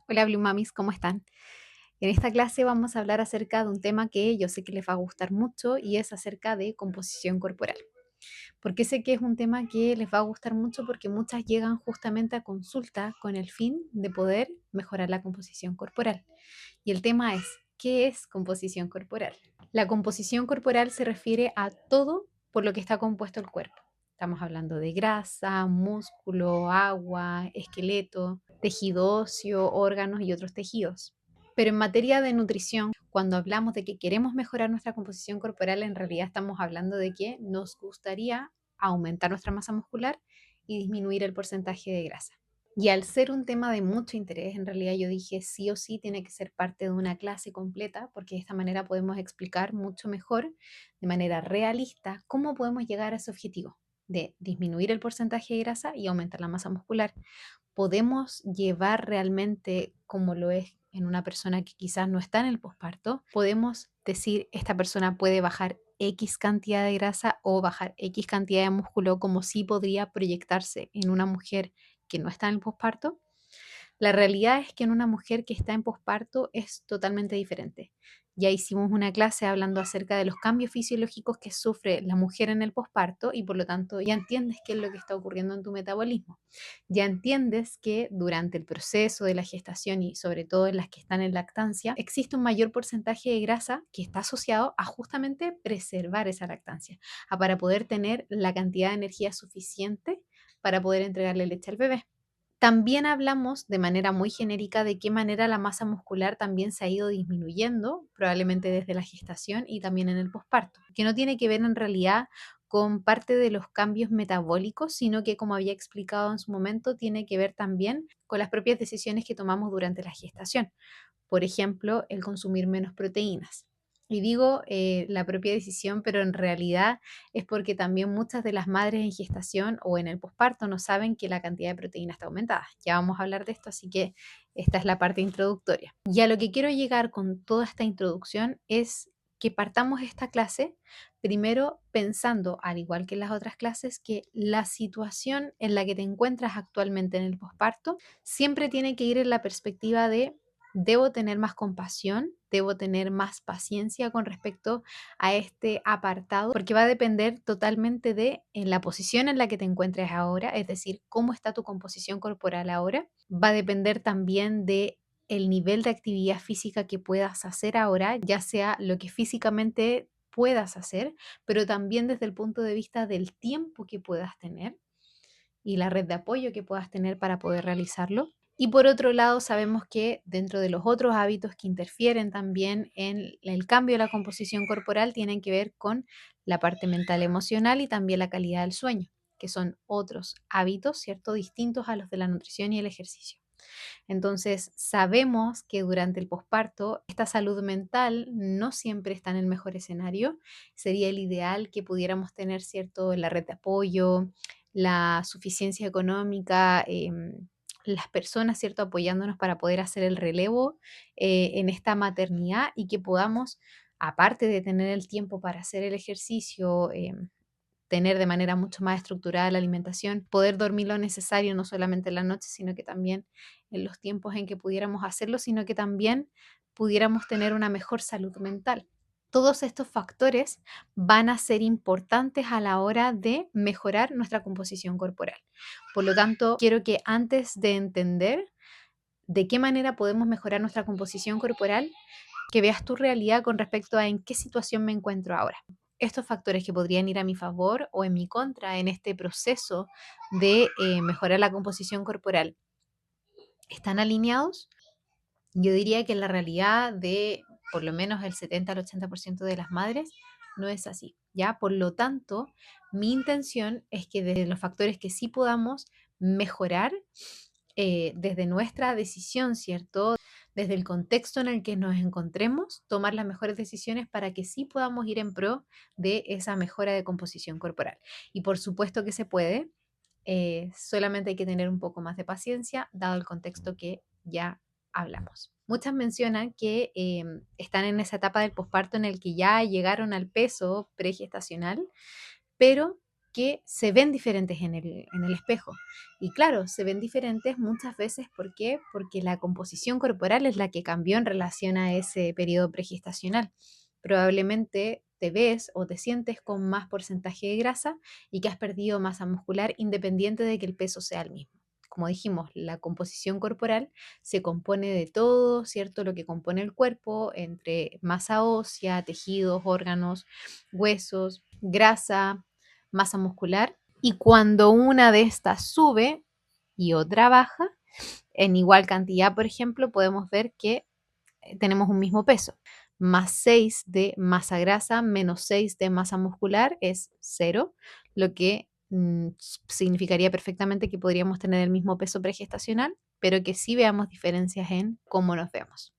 Hola Blue Mamis, ¿cómo están? En esta clase vamos a hablar acerca de un tema que yo sé que les va a gustar mucho y es acerca de composición corporal. ¿Por qué sé que es un tema que les va a gustar mucho? Porque muchas llegan justamente a consulta con el fin de poder mejorar la composición corporal. Y el tema es, ¿qué es composición corporal? La composición corporal se refiere a todo por lo que está compuesto el cuerpo. Estamos hablando de grasa, músculo, agua, esqueleto, tejido óseo, órganos y otros tejidos. Pero en materia de nutrición, cuando hablamos de que queremos mejorar nuestra composición corporal, en realidad estamos hablando de que nos gustaría aumentar nuestra masa muscular y disminuir el porcentaje de grasa. Y al ser un tema de mucho interés, en realidad yo dije sí o sí tiene que ser parte de una clase completa, porque de esta manera podemos explicar mucho mejor, de manera realista, cómo podemos llegar a ese objetivo de disminuir el porcentaje de grasa y aumentar la masa muscular. Podemos llevar realmente como lo es en una persona que quizás no está en el posparto, podemos decir esta persona puede bajar X cantidad de grasa o bajar X cantidad de músculo, como si podría proyectarse en una mujer que no está en el posparto. La realidad es que en una mujer que está en posparto es totalmente diferente. Ya hicimos una clase hablando acerca de los cambios fisiológicos que sufre la mujer en el posparto y por lo tanto ya entiendes qué es lo que está ocurriendo en tu metabolismo. Ya entiendes que durante el proceso de la gestación y sobre todo en las que están en lactancia, existe un mayor porcentaje de grasa que está asociado a justamente preservar esa lactancia, a para poder tener la cantidad de energía suficiente para poder entregarle leche al bebé. También hablamos de manera muy genérica de qué manera la masa muscular también se ha ido disminuyendo, probablemente desde la gestación y también en el posparto, que no tiene que ver en realidad con parte de los cambios metabólicos, sino que, como había explicado en su momento, tiene que ver también con las propias decisiones que tomamos durante la gestación. Por ejemplo, el consumir menos proteínas. Y digo la propia decisión, pero en realidad es porque también muchas de las madres en gestación o en el posparto no saben que la cantidad de proteína está aumentada. Ya vamos a hablar de esto, así que esta es la parte introductoria. Y a lo que quiero llegar con toda esta introducción es que partamos esta clase primero pensando, al igual que en las otras clases, que la situación en la que te encuentras actualmente en el posparto siempre tiene que ir en la perspectiva de debo tener más compasión, debo tener más paciencia con respecto a este apartado, porque va a depender totalmente de en la posición en la que te encuentres ahora, es decir, cómo está tu composición corporal ahora. Va a depender también de el nivel de actividad física que puedas hacer ahora, ya sea lo que físicamente puedas hacer, pero también desde el punto de vista del tiempo que puedas tener y la red de apoyo que puedas tener para poder realizarlo. Y por otro lado, sabemos que dentro de los otros hábitos que interfieren también en el cambio de la composición corporal tienen que ver con la parte mental emocional y también la calidad del sueño, que son otros hábitos, ¿cierto? Distintos a los de la nutrición y el ejercicio. Entonces, sabemos que durante el posparto esta salud mental no siempre está en el mejor escenario. Sería el ideal que pudiéramos tener, ¿cierto?, la red de apoyo, la suficiencia económica, las personas, ¿cierto?, apoyándonos para poder hacer el relevo en esta maternidad y que podamos, aparte de tener el tiempo para hacer el ejercicio, tener de manera mucho más estructurada la alimentación, poder dormir lo necesario, no solamente en la noche, sino que también en los tiempos en que pudiéramos hacerlo, sino que también pudiéramos tener una mejor salud mental. Todos estos factores van a ser importantes a la hora de mejorar nuestra composición corporal. Por lo tanto, quiero que antes de entender de qué manera podemos mejorar nuestra composición corporal, que veas tu realidad con respecto a en qué situación me encuentro ahora. Estos factores que podrían ir a mi favor o en mi contra en este proceso de mejorar la composición corporal, ¿están alineados? Yo diría que en la realidad de por lo menos el 70 al 80% de las madres no es así, ¿ya? Por lo tanto, mi intención es que desde los factores que sí podamos mejorar, desde nuestra decisión, ¿cierto? Desde el contexto en el que nos encontremos, tomar las mejores decisiones para que sí podamos ir en pro de esa mejora de composición corporal. Y por supuesto que se puede, solamente hay que tener un poco más de paciencia, dado el contexto que ya hablamos. Muchas mencionan que están en esa etapa del posparto en el que ya llegaron al peso pregestacional, pero porque se ven diferentes en el espejo. Y claro, se ven diferentes muchas veces, ¿por qué? Porque la composición corporal es la que cambió en relación a ese periodo pregestacional. Probablemente te ves o te sientes con más porcentaje de grasa y que has perdido masa muscular independiente de que el peso sea el mismo. Como dijimos, la composición corporal se compone de todo, ¿cierto? Lo que compone el cuerpo, entre masa ósea, tejidos, órganos, huesos, grasa, masa muscular. Y cuando una de estas sube y otra baja, en igual cantidad, por ejemplo, podemos ver que tenemos un mismo peso. Más 6 de masa grasa menos 6 de masa muscular es cero, lo que significaría perfectamente que podríamos tener el mismo peso pregestacional, pero que sí veamos diferencias en cómo nos vemos.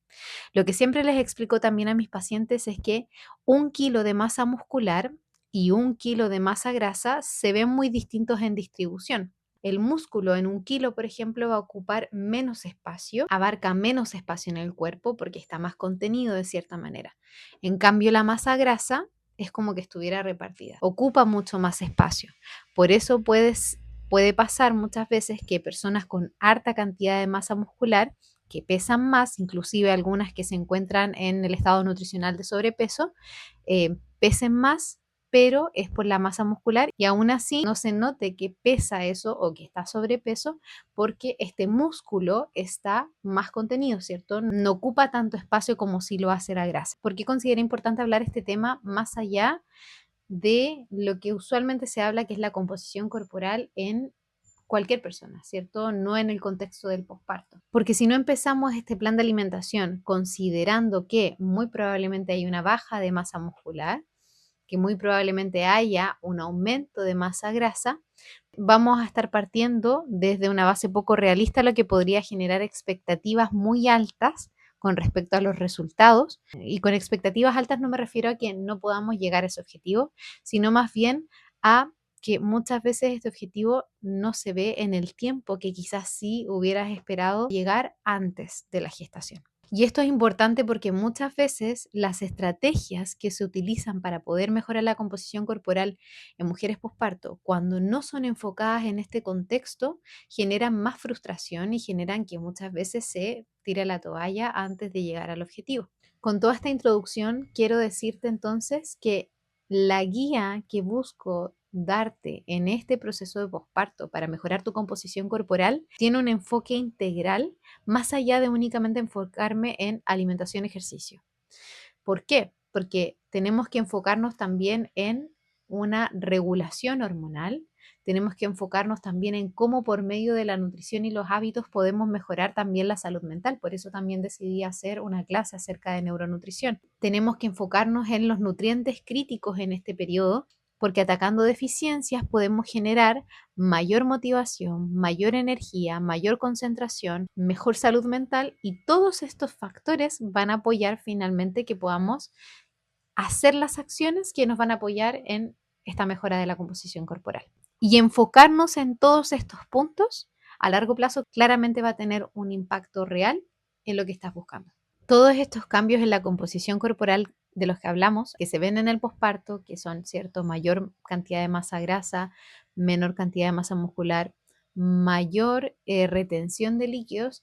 Lo que siempre les explico también a mis pacientes es que 1 kilo de masa muscular y 1 kilo de masa grasa se ven muy distintos en distribución. El músculo en 1 kilo, por ejemplo, va a ocupar menos espacio, abarca menos espacio en el cuerpo porque está más contenido de cierta manera. En cambio, la masa grasa es como que estuviera repartida, ocupa mucho más espacio. Por eso puede pasar muchas veces que personas con harta cantidad de masa muscular que pesan más, inclusive algunas que se encuentran en el estado nutricional de sobrepeso, pesen más, pero es por la masa muscular y aún así no se note que pesa eso o que está sobrepeso porque este músculo está más contenido, ¿cierto? No ocupa tanto espacio como si lo hace la grasa. ¿Por qué considero importante hablar este tema más allá de lo que usualmente se habla, que es la composición corporal en cualquier persona, ¿cierto? No en el contexto del posparto? Porque si no empezamos este plan de alimentación considerando que muy probablemente hay una baja de masa muscular, que muy probablemente haya un aumento de masa grasa, vamos a estar partiendo desde una base poco realista, lo que podría generar expectativas muy altas con respecto a los resultados. Y con expectativas altas no me refiero a que no podamos llegar a ese objetivo, sino más bien a que muchas veces este objetivo no se ve en el tiempo que quizás sí hubieras esperado llegar antes de la gestación. Y esto es importante porque muchas veces las estrategias que se utilizan para poder mejorar la composición corporal en mujeres posparto, cuando no son enfocadas en este contexto, generan más frustración y generan que muchas veces se tire la toalla antes de llegar al objetivo. Con toda esta introducción, quiero decirte entonces que la guía que busco darte en este proceso de posparto para mejorar tu composición corporal tiene un enfoque integral más allá de únicamente enfocarme en alimentación y ejercicio. ¿Por qué? Porque tenemos que enfocarnos también en una regulación hormonal, tenemos que enfocarnos también en cómo por medio de la nutrición y los hábitos podemos mejorar también la salud mental. Por eso también decidí hacer una clase acerca de neuronutrición. Tenemos que enfocarnos en los nutrientes críticos en este periodo, porque atacando deficiencias podemos generar mayor motivación, mayor energía, mayor concentración, mejor salud mental y todos estos factores van a apoyar finalmente que podamos hacer las acciones que nos van a apoyar en esta mejora de la composición corporal. Y enfocarnos en todos estos puntos a largo plazo claramente va a tener un impacto real en lo que estás buscando. Todos estos cambios en la composición corporal de los que hablamos, que se ven en el posparto, que son, ¿cierto?, mayor cantidad de masa grasa, menor cantidad de masa muscular, mayor retención de líquidos,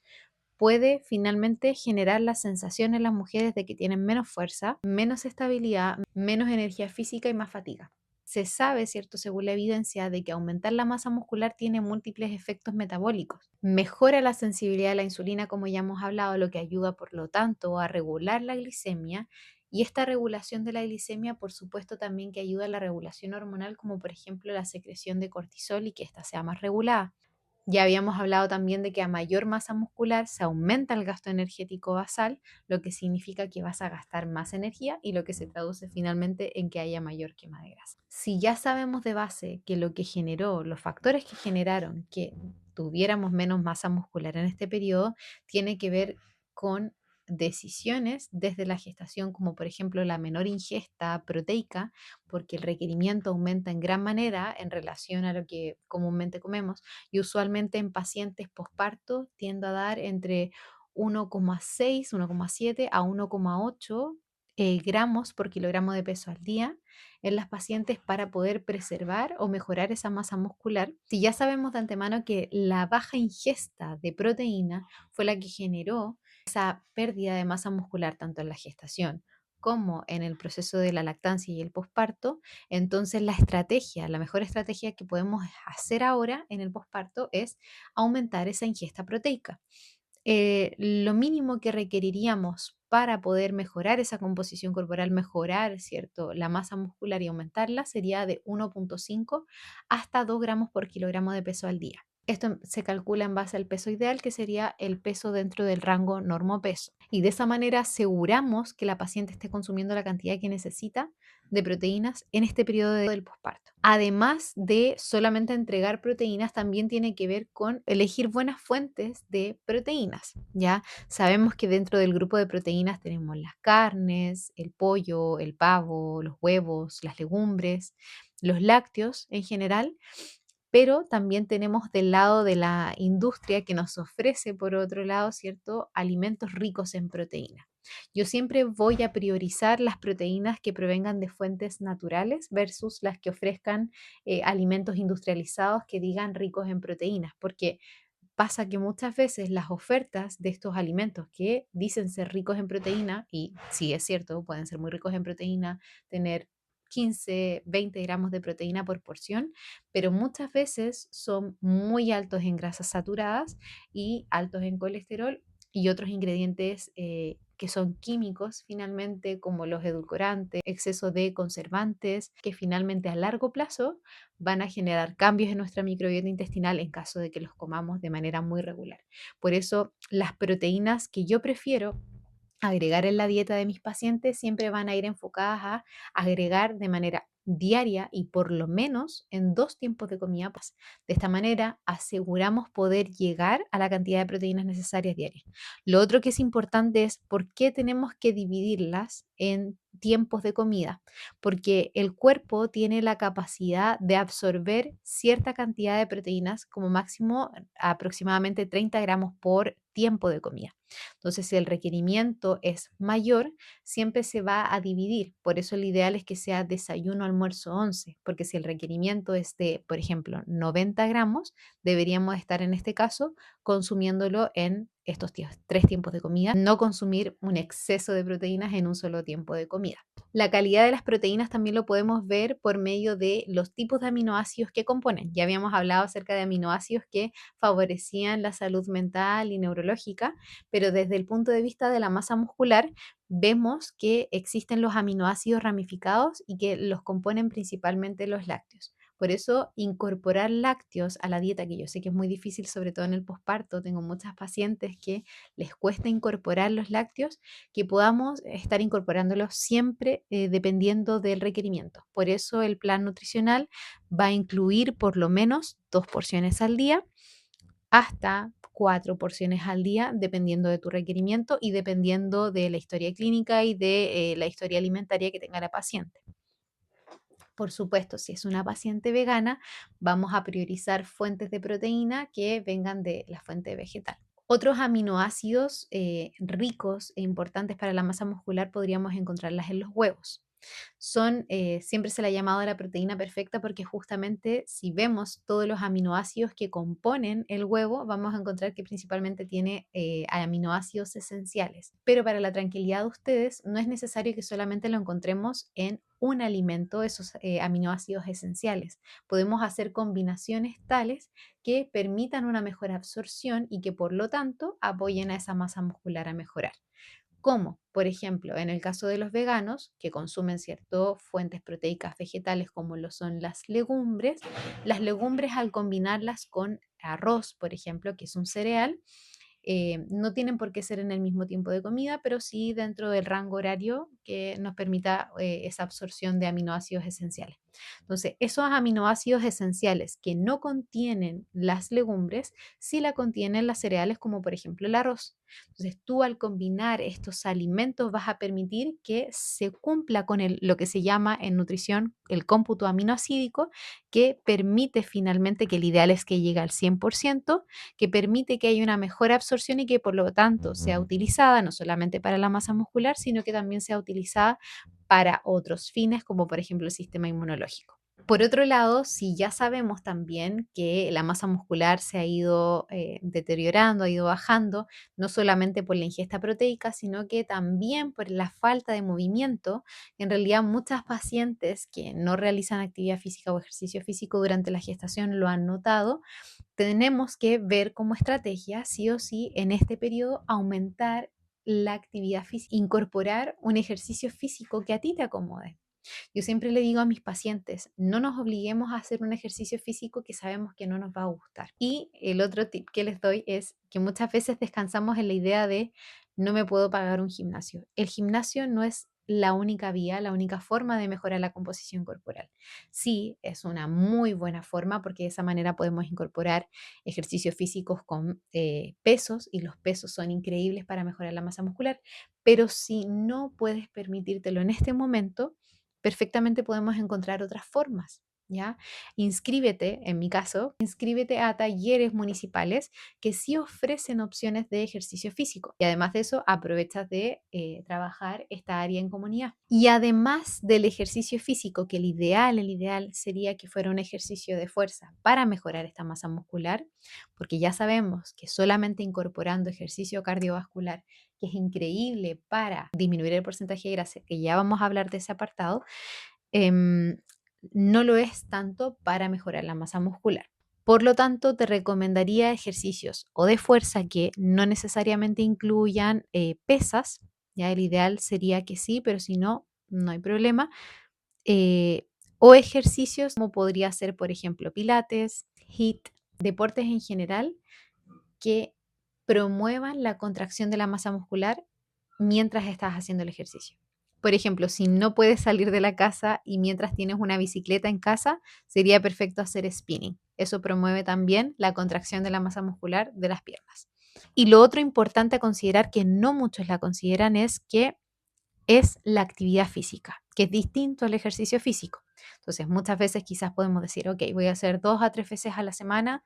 puede finalmente generar la sensación en las mujeres de que tienen menos fuerza, menos estabilidad, menos energía física y más fatiga. Se sabe, ¿cierto?, según la evidencia, de que aumentar la masa muscular tiene múltiples efectos metabólicos. Mejora la sensibilidad a la insulina, como ya hemos hablado, lo que ayuda, por lo tanto, a regular la glicemia. Y esta regulación de la glicemia, por supuesto, también que ayuda a la regulación hormonal, como por ejemplo la secreción de cortisol y que ésta sea más regulada. Ya habíamos hablado también de que a mayor masa muscular se aumenta el gasto energético basal, lo que significa que vas a gastar más energía y lo que se traduce finalmente en que haya mayor quema de grasa. Si ya sabemos de base que lo que generó, los factores que generaron que tuviéramos menos masa muscular en este periodo, tiene que ver con decisiones desde la gestación, como por ejemplo la menor ingesta proteica, porque el requerimiento aumenta en gran manera en relación a lo que comúnmente comemos y usualmente en pacientes posparto tiendo a dar entre 1,6, 1,7 a 1,8 gramos por kilogramo de peso al día en las pacientes para poder preservar o mejorar esa masa muscular. Si ya sabemos de antemano que la baja ingesta de proteína fue la que generó esa pérdida de masa muscular tanto en la gestación como en el proceso de la lactancia y el posparto, entonces la mejor estrategia que podemos hacer ahora en el posparto es aumentar esa ingesta proteica. Lo mínimo que requeriríamos para poder mejorar esa composición corporal, mejorar, ¿cierto?, la masa muscular y aumentarla sería de 1,5 hasta 2 gramos por kilogramo de peso al día. Esto se calcula en base al peso ideal, que sería el peso dentro del rango normopeso. Y de esa manera aseguramos que la paciente esté consumiendo la cantidad que necesita de proteínas en este periodo del posparto. Además de solamente entregar proteínas, también tiene que ver con elegir buenas fuentes de proteínas, ¿ya? Sabemos que dentro del grupo de proteínas tenemos las carnes, el pollo, el pavo, los huevos, las legumbres, los lácteos en general, pero también tenemos del lado de la industria que nos ofrece, por otro lado, ¿cierto?, alimentos ricos en proteína. Yo siempre voy a priorizar las proteínas que provengan de fuentes naturales versus las que ofrezcan alimentos industrializados que digan ricos en proteínas, porque pasa que muchas veces las ofertas de estos alimentos que dicen ser ricos en proteína, y sí es cierto, pueden ser muy ricos en proteína, tener 15, 20 gramos de proteína por porción, pero muchas veces son muy altos en grasas saturadas y altos en colesterol y otros ingredientes que son químicos finalmente, como los edulcorantes, exceso de conservantes, que finalmente a largo plazo van a generar cambios en nuestra microbiota intestinal en caso de que los comamos de manera muy regular. Por eso, las proteínas que yo prefiero agregar en la dieta de mis pacientes siempre van a ir enfocadas a agregar de manera diaria y por lo menos en 2 tiempos de comida. Pues, de esta manera aseguramos poder llegar a la cantidad de proteínas necesarias diarias. Lo otro que es importante es por qué tenemos que dividirlas en tiempos de comida, porque el cuerpo tiene la capacidad de absorber cierta cantidad de proteínas, como máximo aproximadamente 30 gramos por tiempo de comida. Entonces, si el requerimiento es mayor, siempre se va a dividir. Por eso lo ideal es que sea desayuno, almuerzo, once, porque si el requerimiento es de, por ejemplo, 90 gramos, deberíamos estar en este caso consumiéndolo en estos 3 tiempos de comida, no consumir un exceso de proteínas en un solo tiempo de comida. La calidad de las proteínas también lo podemos ver por medio de los tipos de aminoácidos que componen. Ya habíamos hablado acerca de aminoácidos que favorecían la salud mental y neurológica, pero desde el punto de vista de la masa muscular, vemos que existen los aminoácidos ramificados y que los componen principalmente los lácteos. Por eso, incorporar lácteos a la dieta, que yo sé que es muy difícil, sobre todo en el posparto, tengo muchas pacientes que les cuesta incorporar los lácteos, que podamos estar incorporándolos siempre dependiendo del requerimiento. Por eso, el plan nutricional va a incluir por lo menos 2 porciones al día hasta 4 porciones al día, dependiendo de tu requerimiento y dependiendo de la historia clínica y de la historia alimentaria que tenga la paciente. Por supuesto, si es una paciente vegana, vamos a priorizar fuentes de proteína que vengan de la fuente vegetal. Otros aminoácidos ricos e importantes para la masa muscular podríamos encontrarlas en los huevos. Siempre se le ha llamado la proteína perfecta porque justamente si vemos todos los aminoácidos que componen el huevo, vamos a encontrar que principalmente tiene aminoácidos esenciales. Pero para la tranquilidad de ustedes, no es necesario que solamente lo encontremos en un alimento, esos aminoácidos esenciales. Podemos hacer combinaciones tales que permitan una mejor absorción y que por lo tanto apoyen a esa masa muscular a mejorar. Como, por ejemplo, en el caso de los veganos que consumen ciertas fuentes proteicas vegetales como lo son las legumbres al combinarlas con arroz, por ejemplo, que es un cereal, no tienen por qué ser en el mismo tiempo de comida, pero sí dentro del rango horario que nos permita esa absorción de aminoácidos esenciales. Entonces, esos aminoácidos esenciales que no contienen las legumbres, sí la contienen las cereales como por ejemplo el arroz. Entonces, tú al combinar estos alimentos vas a permitir que se cumpla con lo que se llama en nutrición el cómputo aminoácidico, que permite finalmente que el ideal es que llegue al 100%, que permite que haya una mejor absorción y que por lo tanto sea utilizada no solamente para la masa muscular, sino que también sea utilizada para otros fines, como por ejemplo el sistema inmunológico. Por otro lado, si ya sabemos también que la masa muscular se ha ido deteriorando, ha ido bajando, no solamente por la ingesta proteica, sino que también por la falta de movimiento, en realidad muchas pacientes que no realizan actividad física o ejercicio físico durante la gestación lo han notado, tenemos que ver como estrategia, sí o sí, en este periodo aumentar la actividad física, incorporar un ejercicio físico que a ti te acomode. Yo siempre le digo a mis pacientes, no nos obliguemos a hacer un ejercicio físico que sabemos que no nos va a gustar. Y el otro tip que les doy es que muchas veces descansamos en la idea de no me puedo pagar un gimnasio. El gimnasio no es la única vía, la única forma de mejorar la composición corporal. Sí, es una muy buena forma porque de esa manera podemos incorporar ejercicios físicos con pesos y los pesos son increíbles para mejorar la masa muscular, pero si no puedes permitírtelo en este momento, perfectamente podemos encontrar otras formas, ¿ya? Inscríbete, en mi caso, inscríbete a talleres municipales que sí ofrecen opciones de ejercicio físico. Y además de eso, aprovechas de trabajar esta área en comunidad. Y además del ejercicio físico, que el ideal sería que fuera un ejercicio de fuerza para mejorar esta masa muscular, porque ya sabemos que solamente incorporando ejercicio cardiovascular, que es increíble para disminuir el porcentaje de grasa, que ya vamos a hablar de ese apartado, em, no lo es tanto para mejorar la masa muscular. Por lo tanto, te recomendaría ejercicios o de fuerza que no necesariamente incluyan pesas. Ya el ideal sería que sí, pero si no, no hay problema. eh, o ejercicios como podría ser, por ejemplo, pilates, HIIT, deportes en general que promuevan la contracción de la masa muscular mientras estás haciendo el ejercicio. Por ejemplo, si no puedes salir de la casa y mientras tienes una bicicleta en casa, sería perfecto hacer spinning. Eso promueve también la contracción de la masa muscular de las piernas. Y lo otro importante a considerar, que no muchos la consideran, es que es la actividad física, que es distinto al ejercicio físico. Entonces, muchas veces quizás podemos decir, ok, voy a hacer 2 a 3 veces a la semana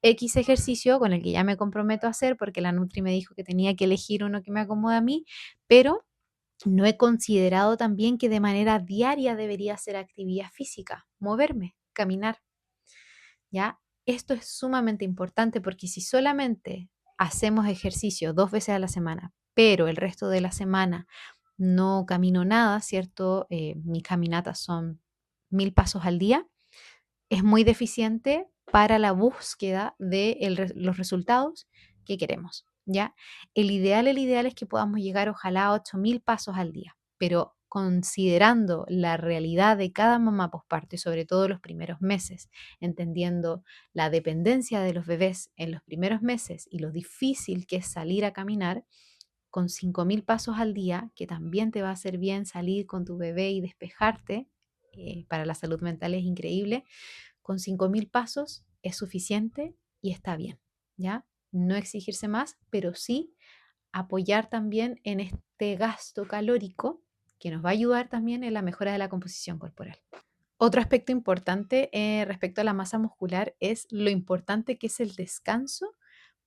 X ejercicio con el que ya me comprometo a hacer porque la Nutri me dijo que tenía que elegir uno que me acomode a mí, pero no he considerado también que de manera diaria debería hacer actividad física, moverme, caminar, ¿ya? Esto es sumamente importante porque si solamente hacemos ejercicio 2 veces a la semana, pero el resto de la semana no camino nada, ¿cierto? Mis caminatas son 1000 pasos al día, es muy deficiente para la búsqueda de los resultados que queremos, ¿ya? El ideal es que podamos llegar ojalá a 8000 pasos al día, pero considerando la realidad de cada mamá posparto y sobre todo los primeros meses, entendiendo la dependencia de los bebés en los primeros meses y lo difícil que es salir a caminar, con 5000 pasos al día, que también te va a hacer bien salir con tu bebé y despejarte, para la salud mental es increíble, con 5000 pasos es suficiente y está bien, ¿ya? No exigirse más, pero sí apoyar también en este gasto calórico que nos va a ayudar también en la mejora de la composición corporal. Otro aspecto importante respecto a la masa muscular es lo importante que es el descanso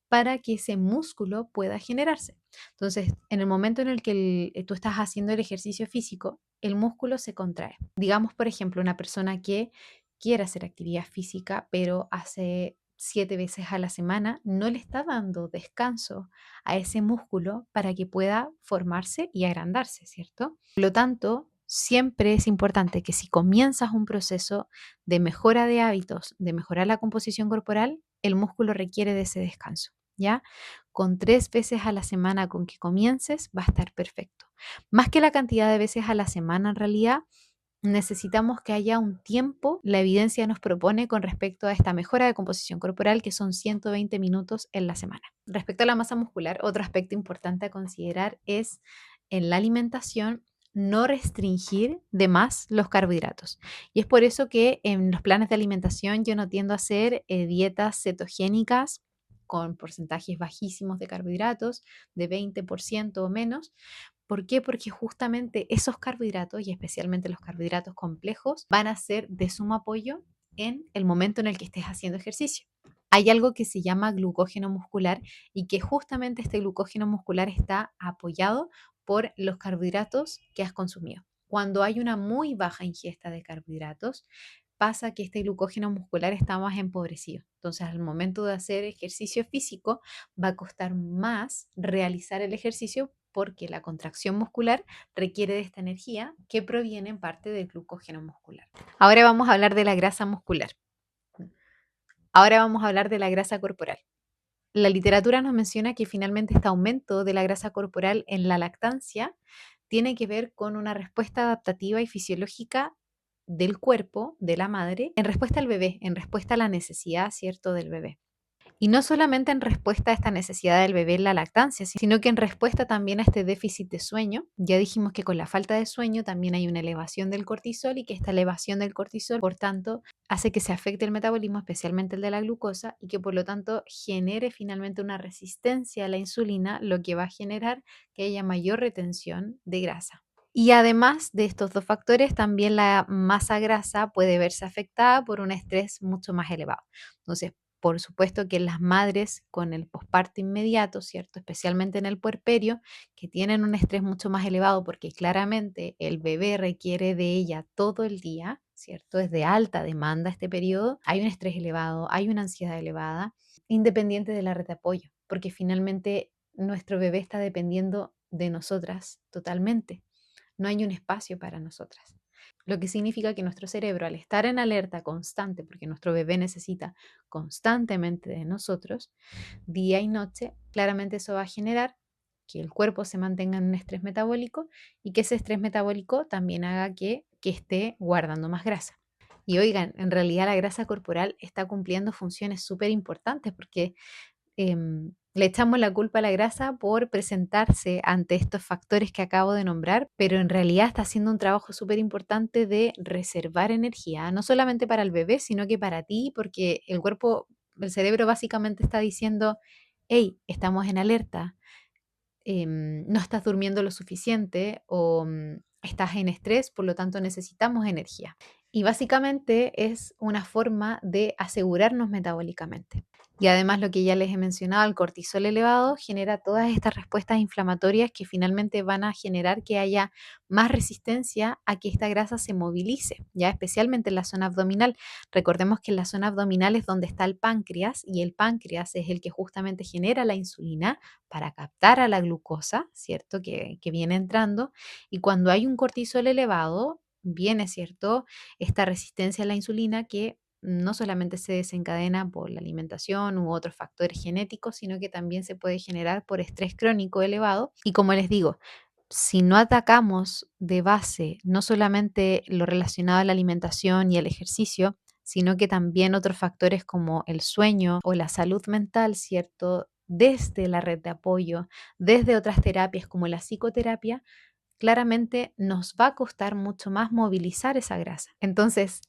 para que ese músculo pueda generarse. Entonces, en el momento en el que tú estás haciendo el ejercicio físico, el músculo se contrae. Digamos, por ejemplo, una persona que quiere hacer actividad física, pero hace 7 veces a la semana, no le está dando descanso a ese músculo para que pueda formarse y agrandarse, ¿cierto? Por lo tanto, siempre es importante que si comienzas un proceso de mejora de hábitos, de mejorar la composición corporal, el músculo requiere de ese descanso. ¿Ya? Con 3 veces a la semana con que comiences va a estar perfecto. Más que la cantidad de veces a la semana, en realidad, necesitamos que haya un tiempo, la evidencia nos propone con respecto a esta mejora de composición corporal, que son 120 minutos en la semana. Respecto a la masa muscular, otro aspecto importante a considerar es en la alimentación no restringir de más los carbohidratos. Y es por eso que en los planes de alimentación yo no tiendo a hacer dietas cetogénicas con porcentajes bajísimos de carbohidratos, de 20% o menos. ¿Por qué? Porque justamente esos carbohidratos, y especialmente los carbohidratos complejos, van a ser de sumo apoyo en el momento en el que estés haciendo ejercicio. Hay algo que se llama glucógeno muscular y que justamente este glucógeno muscular está apoyado por los carbohidratos que has consumido. Cuando hay una muy baja ingesta de carbohidratos, pasa que este glucógeno muscular está más empobrecido. Entonces, al momento de hacer ejercicio físico, va a costar más realizar el ejercicio porque la contracción muscular requiere de esta energía que proviene en parte del glucógeno muscular. Ahora vamos a hablar de la grasa muscular. Ahora vamos a hablar de la grasa corporal. La literatura nos menciona que finalmente este aumento de la grasa corporal en la lactancia tiene que ver con una respuesta adaptativa y fisiológica del cuerpo de la madre en respuesta al bebé, en respuesta a la necesidad, ¿cierto?, del bebé. Y no solamente en respuesta a esta necesidad del bebé en la lactancia, sino que en respuesta también a este déficit de sueño. Ya dijimos que con la falta de sueño también hay una elevación del cortisol y que esta elevación del cortisol, por tanto, hace que se afecte el metabolismo, especialmente el de la glucosa, y que por lo tanto genere finalmente una resistencia a la insulina, lo que va a generar que haya mayor retención de grasa. Y además de estos dos factores, también la masa grasa puede verse afectada por un estrés mucho más elevado. Entonces, por supuesto que las madres con el posparto inmediato, ¿cierto? Especialmente en el puerperio, que tienen un estrés mucho más elevado porque claramente el bebé requiere de ella todo el día, ¿cierto? Es de alta demanda este periodo. Hay un estrés elevado, hay una ansiedad elevada, independiente de la red de apoyo, porque finalmente nuestro bebé está dependiendo de nosotras totalmente. No hay un espacio para nosotras. Lo que significa que nuestro cerebro, al estar en alerta constante, porque nuestro bebé necesita constantemente de nosotros, día y noche, claramente eso va a generar que el cuerpo se mantenga en un estrés metabólico y que ese estrés metabólico también haga que esté guardando más grasa. Y oigan, en realidad la grasa corporal está cumpliendo funciones súper importantes porque le echamos la culpa a la grasa por presentarse ante estos factores que acabo de nombrar, pero en realidad está haciendo un trabajo súper importante de reservar energía, no solamente para el bebé, sino que para ti, porque el cuerpo, el cerebro básicamente está diciendo, hey, estamos en alerta, no estás durmiendo lo suficiente o estás en estrés, por lo tanto necesitamos energía. Y básicamente es una forma de asegurarnos metabólicamente. Y además lo que ya les he mencionado, el cortisol elevado genera todas estas respuestas inflamatorias que finalmente van a generar que haya más resistencia a que esta grasa se movilice, ya especialmente en la zona abdominal. Recordemos que en la zona abdominal es donde está el páncreas y el páncreas es el que justamente genera la insulina para captar a la glucosa, ¿cierto? Que viene entrando. Y cuando hay un cortisol elevado, viene, ¿cierto? Esta resistencia a la insulina que no solamente se desencadena por la alimentación u otros factores genéticos, sino que también se puede generar por estrés crónico elevado. Y como les digo, si no atacamos de base no solamente lo relacionado a la alimentación y el ejercicio, sino que también otros factores como el sueño o la salud mental, ¿cierto? Desde la red de apoyo, desde otras terapias como la psicoterapia, claramente nos va a costar mucho más movilizar esa grasa. Entonces,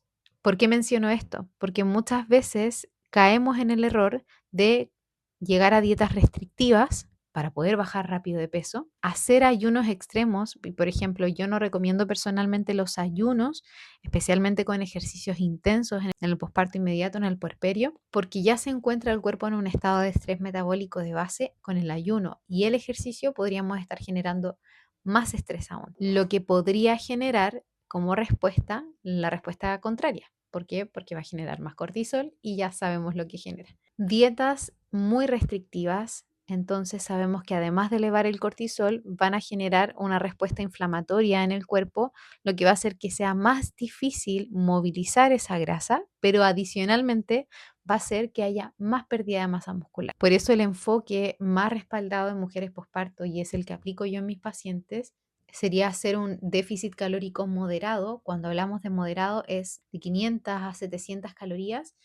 ¿por qué menciono esto? Porque muchas veces caemos en el error de llegar a dietas restrictivas para poder bajar rápido de peso, hacer ayunos extremos, y por ejemplo, yo no recomiendo personalmente los ayunos, especialmente con ejercicios intensos en el posparto inmediato, en el puerperio, porque ya se encuentra el cuerpo en un estado de estrés metabólico de base. Con el ayuno y el ejercicio podríamos estar generando más estrés aún, lo que podría generar como respuesta la respuesta contraria. ¿Por qué? Porque va a generar más cortisol y ya sabemos lo que genera. Dietas muy restrictivas, entonces sabemos que además de elevar el cortisol, van a generar una respuesta inflamatoria en el cuerpo, lo que va a hacer que sea más difícil movilizar esa grasa, pero adicionalmente va a hacer que haya más pérdida de masa muscular. Por eso el enfoque más respaldado en mujeres posparto, y es el que aplico yo en mis pacientes, sería hacer un déficit calórico moderado. Cuando hablamos de moderado es de 500 a 700 calorías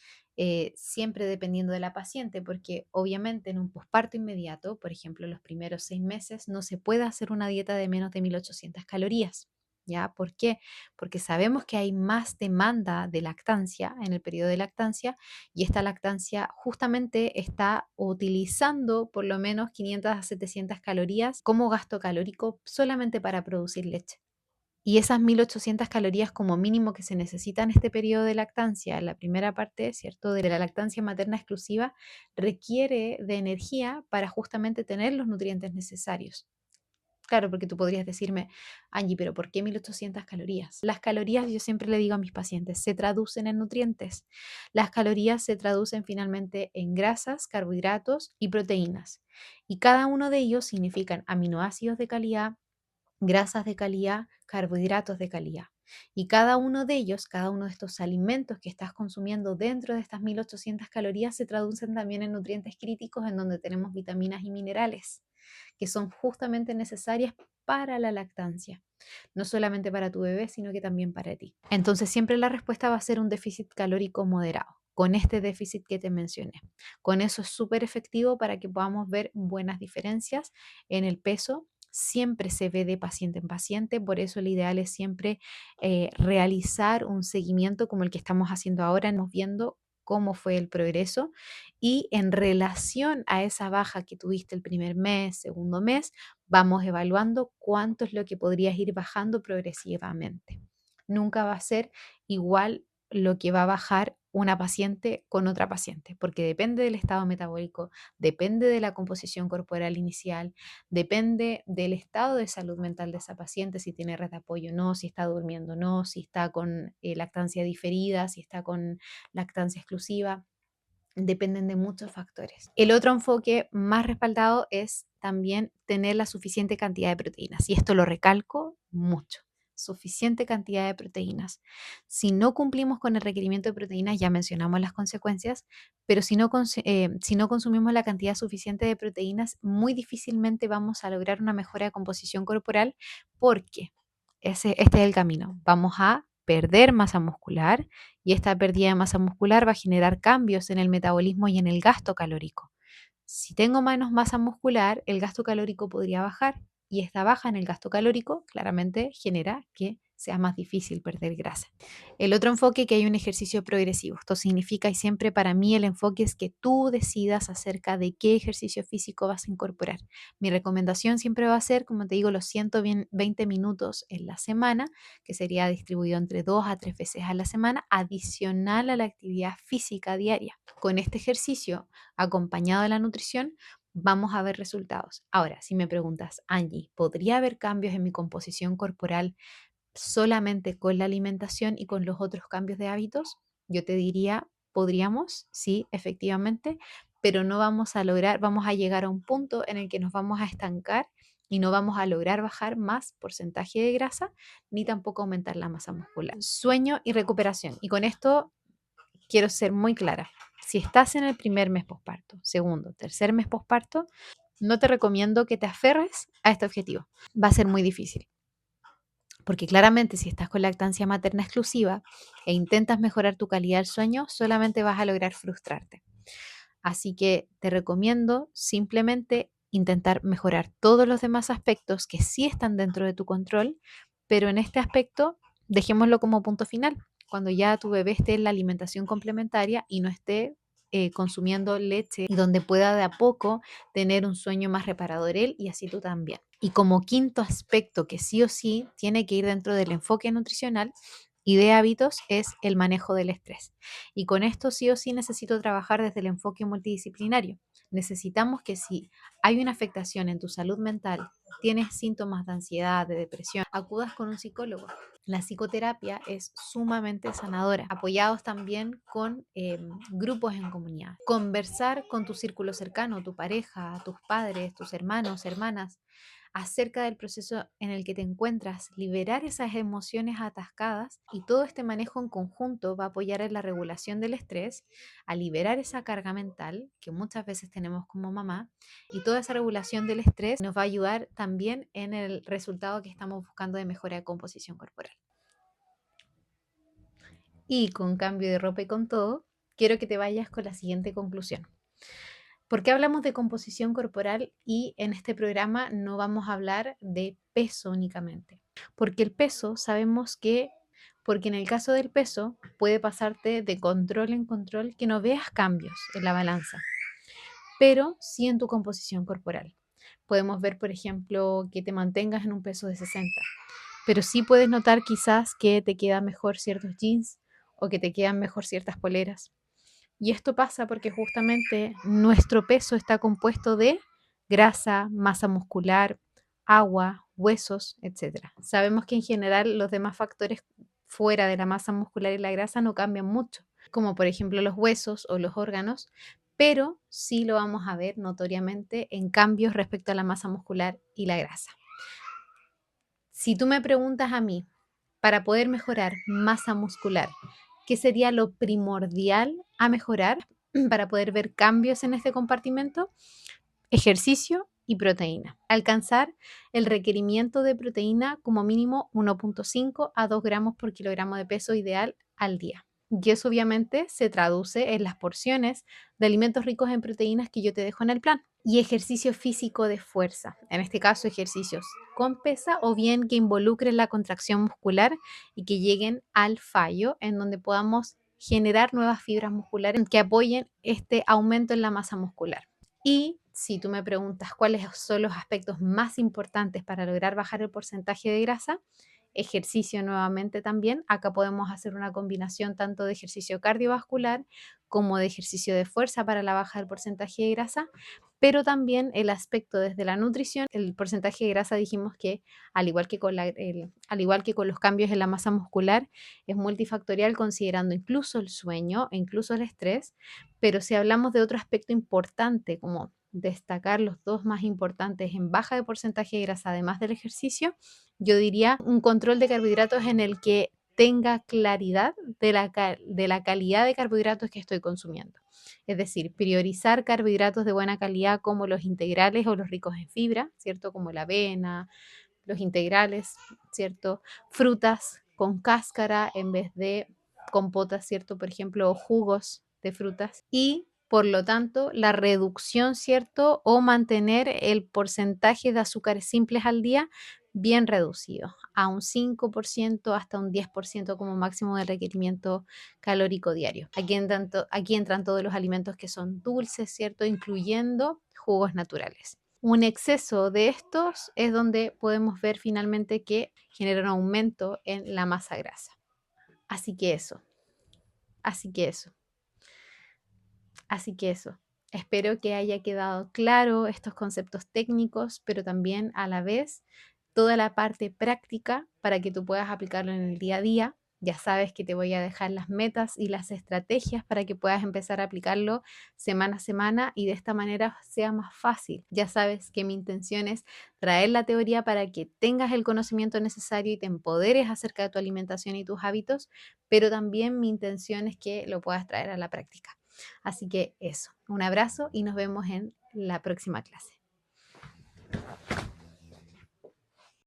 siempre dependiendo de la paciente, porque obviamente en un posparto inmediato, por ejemplo, los primeros 6 meses, no se puede hacer una dieta de menos de 1800 calorías. ¿Ya? ¿Por qué? Porque sabemos que hay más demanda de lactancia en el periodo de lactancia y esta lactancia justamente está utilizando por lo menos 500 a 700 calorías como gasto calórico solamente para producir leche. Y esas 1800 calorías como mínimo que se necesitan en este periodo de lactancia, en la primera parte, ¿cierto?, de la lactancia materna exclusiva, requiere de energía para justamente tener los nutrientes necesarios. Claro, porque tú podrías decirme, Angie, pero ¿por qué 1800 calorías? Las calorías, yo siempre le digo a mis pacientes, se traducen en nutrientes. Las calorías se traducen finalmente en grasas, carbohidratos y proteínas. Y cada uno de ellos significan aminoácidos de calidad, grasas de calidad, carbohidratos de calidad. Y cada uno de ellos, cada uno de estos alimentos que estás consumiendo dentro de estas 1800 calorías se traducen también en nutrientes críticos en donde tenemos vitaminas y minerales que son justamente necesarias para la lactancia, no solamente para tu bebé, sino que también para ti. Entonces siempre la respuesta va a ser un déficit calórico moderado, con este déficit que te mencioné. Con eso es súper efectivo para que podamos ver buenas diferencias en el peso. Siempre se ve de paciente en paciente, por eso lo ideal es siempre realizar un seguimiento como el que estamos haciendo ahora, nos viendo cómo fue el progreso y en relación a esa baja que tuviste el primer mes, segundo mes, vamos evaluando cuánto es lo que podrías ir bajando progresivamente. Nunca va a ser igual lo que va a bajar una paciente con otra paciente, porque depende del estado metabólico, depende de la composición corporal inicial, depende del estado de salud mental de esa paciente, si tiene red de apoyo o no, si está durmiendo o no, si está con lactancia diferida, si está con lactancia exclusiva, dependen de muchos factores. El otro enfoque más respaldado es también tener la suficiente cantidad de proteínas. Y esto lo recalco mucho. Suficiente cantidad de proteínas. Si no cumplimos con el requerimiento de proteínas, ya mencionamos las consecuencias, pero si no consumimos la cantidad suficiente de proteínas, muy difícilmente vamos a lograr una mejora de composición corporal porque este es el camino. Vamos a perder masa muscular y esta pérdida de masa muscular va a generar cambios en el metabolismo y en el gasto calórico. Si tengo menos masa muscular, el gasto calórico podría bajar y esta baja en el gasto calórico claramente genera que sea más difícil perder grasa. El otro enfoque que hay un ejercicio progresivo. Esto significa, y siempre para mí el enfoque es que tú decidas acerca de qué ejercicio físico vas a incorporar. Mi recomendación siempre va a ser, como te digo, los 120 minutos en la semana, que sería distribuido entre 2 a 3 veces a la semana, adicional a la actividad física diaria. Con este ejercicio, acompañado de la nutrición, vamos a ver resultados. Ahora, si me preguntas, Angie, ¿podría haber cambios en mi composición corporal solamente con la alimentación y con los otros cambios de hábitos? Yo te diría, podríamos, sí, efectivamente, pero no vamos a lograr, vamos a llegar a un punto en el que nos vamos a estancar y no vamos a lograr bajar más porcentaje de grasa ni tampoco aumentar la masa muscular. Sueño y recuperación. Y con esto quiero ser muy clara. Si estás en el primer mes posparto, segundo, tercer mes posparto, no te recomiendo que te aferres a este objetivo. Va a ser muy difícil. Porque claramente si estás con lactancia materna exclusiva e intentas mejorar tu calidad del sueño, solamente vas a lograr frustrarte. Así que te recomiendo simplemente intentar mejorar todos los demás aspectos que sí están dentro de tu control, pero en este aspecto dejémoslo como punto final, cuando ya tu bebé esté en la alimentación complementaria y no esté consumiendo leche y donde pueda de a poco tener un sueño más reparador él y así tú también. Y como quinto aspecto que sí o sí tiene que ir dentro del enfoque nutricional y de hábitos es el manejo del estrés. Y con esto sí o sí necesito trabajar desde el enfoque multidisciplinario. Necesitamos que si hay una afectación en tu salud mental, tienes síntomas de ansiedad, de depresión, acudas con un psicólogo. La psicoterapia es sumamente sanadora, apoyados también con grupos en comunidad. Conversar con tu círculo cercano, tu pareja, tus padres, tus hermanos, hermanas, acerca del proceso en el que te encuentras, liberar esas emociones atascadas y todo este manejo en conjunto va a apoyar en la regulación del estrés, a liberar esa carga mental que muchas veces tenemos como mamá y toda esa regulación del estrés nos va a ayudar también en el resultado que estamos buscando de mejora de composición corporal. Y con cambio de ropa y con todo, quiero que te vayas con la siguiente conclusión. ¿Por qué hablamos de composición corporal y en este programa no vamos a hablar de peso únicamente? Porque el peso sabemos que, porque en el caso del peso puede pasarte de control en control que no veas cambios en la balanza, pero sí en tu composición corporal. Podemos ver, por ejemplo, que te mantengas en un peso de 60, pero sí puedes notar quizás que te quedan mejor ciertos jeans o que te quedan mejor ciertas poleras. Y esto pasa porque justamente nuestro peso está compuesto de grasa, masa muscular, agua, huesos, etcétera. Sabemos que en general los demás factores fuera de la masa muscular y la grasa no cambian mucho, como por ejemplo los huesos o los órganos, pero sí lo vamos a ver notoriamente en cambios respecto a la masa muscular y la grasa. Si tú me preguntas a mí, para poder mejorar masa muscular, ¿qué sería lo primordial a mejorar para poder ver cambios en este compartimento? Ejercicio y proteína. Alcanzar el requerimiento de proteína como mínimo 1,5 a 2 gramos por kilogramo de peso ideal al día. Y eso obviamente se traduce en las porciones de alimentos ricos en proteínas que yo te dejo en el plan. Y ejercicio físico de fuerza, en este caso ejercicios con pesa o bien que involucren la contracción muscular y que lleguen al fallo en donde podamos generar nuevas fibras musculares que apoyen este aumento en la masa muscular. Y si tú me preguntas cuáles son los aspectos más importantes para lograr bajar el porcentaje de grasa, ejercicio nuevamente también. Acá podemos hacer una combinación tanto de ejercicio cardiovascular como de ejercicio de fuerza para la baja del porcentaje de grasa, pero también el aspecto desde la nutrición. El porcentaje de grasa dijimos que al igual que al igual que con los cambios en la masa muscular, es multifactorial considerando incluso el sueño e incluso el estrés, pero si hablamos de otro aspecto importante como destacar los dos más importantes en baja de porcentaje de grasa, además del ejercicio, yo diría un control de carbohidratos en el que tenga claridad de la calidad de carbohidratos que estoy consumiendo. Es decir, priorizar carbohidratos de buena calidad como los integrales o los ricos en fibra, ¿cierto? Como la avena, los integrales, ¿cierto? Frutas con cáscara en vez de compotas, ¿cierto? Por ejemplo, jugos de frutas. Y por lo tanto, la reducción, ¿cierto? O mantener el porcentaje de azúcares simples al día bien reducido, a un 5% hasta un 10% como máximo de requerimiento calórico diario. Aquí entran todos los alimentos que son dulces, ¿cierto? Incluyendo jugos naturales. Un exceso de estos es donde podemos ver finalmente que genera un aumento en la masa grasa. Así que eso, así que eso. Así que eso, espero que haya quedado claro estos conceptos técnicos, pero también a la vez toda la parte práctica para que tú puedas aplicarlo en el día a día. Ya sabes que te voy a dejar las metas y las estrategias para que puedas empezar a aplicarlo semana a semana y de esta manera sea más fácil. Ya sabes que mi intención es traer la teoría para que tengas el conocimiento necesario y te empoderes acerca de tu alimentación y tus hábitos, pero también mi intención es que lo puedas traer a la práctica. Así que eso, un abrazo y nos vemos en la próxima clase.